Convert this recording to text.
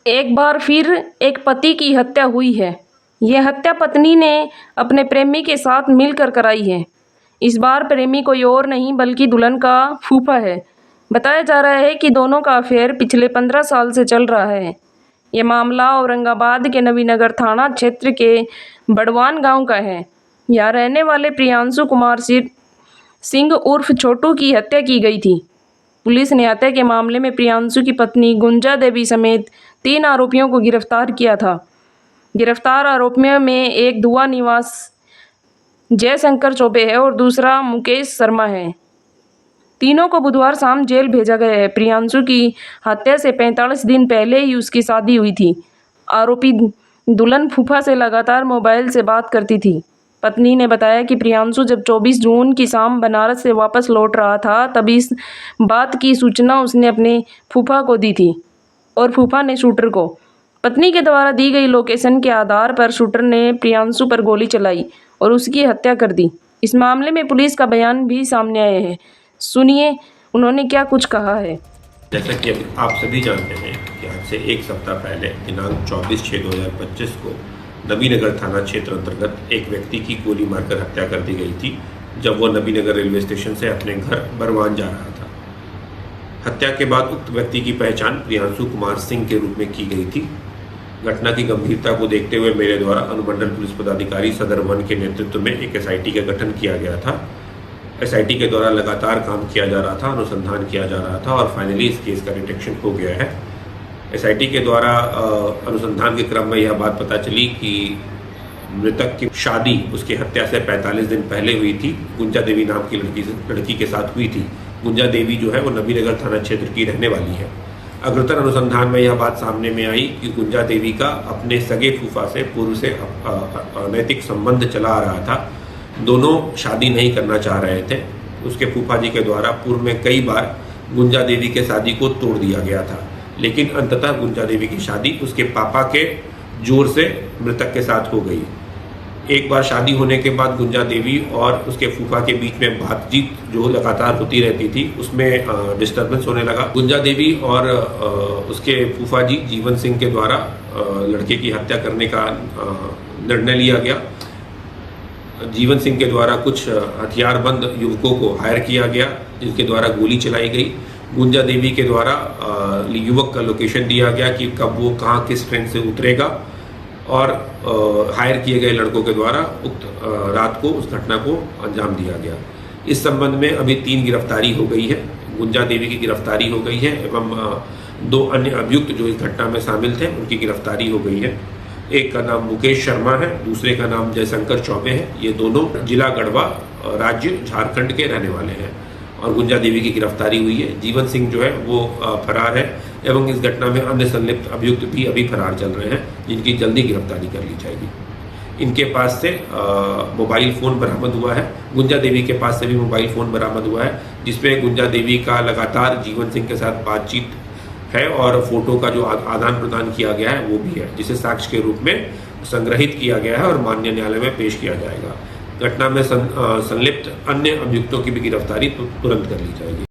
एक बार फिर एक पति की हत्या हुई है। यह हत्या पत्नी ने अपने प्रेमी के साथ मिलकर कराई है। इस बार प्रेमी कोई और नहीं बल्कि दुल्हन का फूफा है। बताया जा रहा है कि दोनों का अफेयर पिछले 15 साल से चल रहा है। यह मामला औरंगाबाद के नवीनगर थाना क्षेत्र के बड़वान गांव का है। यहाँ रहने वाले प्रियांशु कुमार सिंह उर्फ छोटू की हत्या की गई थी। पुलिस ने हत्या के मामले में प्रियांशु की पत्नी गुंजा देवी समेत 3 आरोपियों को गिरफ्तार किया था। गिरफ्तार आरोपियों में एक दुआ निवास जयशंकर चौबे है और दूसरा मुकेश शर्मा है। तीनों को बुधवार शाम जेल भेजा गया है। प्रियांशु की हत्या से 45 दिन पहले ही उसकी शादी हुई थी। आरोपी दुल्हन फूफा से लगातार मोबाइल से बात करती थी। पत्नी ने बताया कि प्रियांशु जब 24 जून की शाम बनारस से वापस लौट रहा था तब इस बात की सूचना उसने अपने फूफा को दी थी और फूफा ने शूटर को पत्नी के द्वारा दी गई लोकेशन के आधार पर शूटर ने प्रियांशु पर गोली चलाई और उसकी हत्या कर दी। इस मामले में पुलिस का बयान भी सामने आया है। सुनिए उन्होंने क्या कुछ कहा है। जैसा कि आप सभी जानते हैं कि आज से एक सप्ताह पहले दिनांक 24/6/2025 को नवीनगर थाना क्षेत्र अंतर्गत एक व्यक्ति की गोली मारकर हत्या कर दी गई थी जब वह नवीनगर रेलवे स्टेशन से अपने घर बरवान जा रहा था। हत्या के बाद उक्त व्यक्ति की पहचान प्रियांशु कुमार सिंह के रूप में की गई थी। घटना की गंभीरता को देखते हुए मेरे द्वारा अनुमंडल पुलिस पदाधिकारी सदर 1 के नेतृत्व में एक SIT का गठन किया गया था। SIT के द्वारा लगातार काम किया जा रहा था, अनुसंधान किया जा रहा था और फाइनली इस केस का डिटेक्शन हो गया है। SIT के द्वारा अनुसंधान के क्रम में यह बात पता चली कि मृतक की शादी उसकी हत्या से 45 दिन पहले हुई थी। गुंजा देवी नाम की लड़की के साथ हुई थी। गुंजा देवी जो है वो नवीनगर थाना क्षेत्र की रहने वाली है। अग्रतर अनुसंधान में यह बात सामने में आई कि गुंजा देवी का अपने सगे फूफा से पूर्व से अनैतिक संबंध चला आ रहा था। दोनों शादी नहीं करना चाह रहे थे। उसके फूफा जी के द्वारा पूर्व में कई बार गुंजा देवी के शादी को तोड़ दिया गया था, लेकिन अंततः गुंजा देवी की शादी उसके पापा के जोर से मृतक के साथ हो गई। एक बार शादी होने के बाद गुंजा देवी और उसके फूफा के बीच में बातचीत जो लगातार होती रहती थी उसमें डिस्टर्बेंस होने लगा। गुंजा देवी और उसके फूफा जी जीवन सिंह के द्वारा लड़के की हत्या करने का निर्णय लिया गया। जीवन सिंह के द्वारा कुछ हथियारबंद युवकों को हायर किया गया जिनके द्वारा गोली चलाई गई। गुंजा देवी के द्वारा युवक का लोकेशन दिया गया कि कब वो कहाँ किस ट्रेन से उतरेगा और हायर किए गए लड़कों के द्वारा उक्त रात को उस घटना को अंजाम दिया गया। इस संबंध में अभी 3 गिरफ्तारी हो गई है। गुंजा देवी की गिरफ्तारी हो गई है एवं 2 अन्य अभियुक्त जो इस घटना में शामिल थे उनकी गिरफ्तारी हो गई है। एक का नाम मुकेश शर्मा है, दूसरे का नाम जयशंकर चौबे है। ये दोनों जिला गढ़वा राज्य झारखंड के रहने वाले हैं और गुंजा देवी की गिरफ्तारी हुई है। जीवन सिंह जो है वो फरार है एवं इस घटना में अन्य संलिप्त अभियुक्त भी अभी फरार चल रहे हैं जिनकी जल्दी गिरफ्तारी कर ली जाएगी। इनके पास से मोबाइल फ़ोन बरामद हुआ है। गुंजा देवी के पास से भी मोबाइल फ़ोन बरामद हुआ है जिसमें गुंजा देवी का लगातार जीवन सिंह के साथ बातचीत है और फोटो का जो आदान प्रदान किया गया है वो भी है, जिसे साक्ष्य के रूप में संग्रहित किया गया है और माननीय न्यायालय में पेश किया जाएगा। घटना में संलिप्त अन्य अभियुक्तों की भी गिरफ्तारी तुरंत कर ली जाएगी।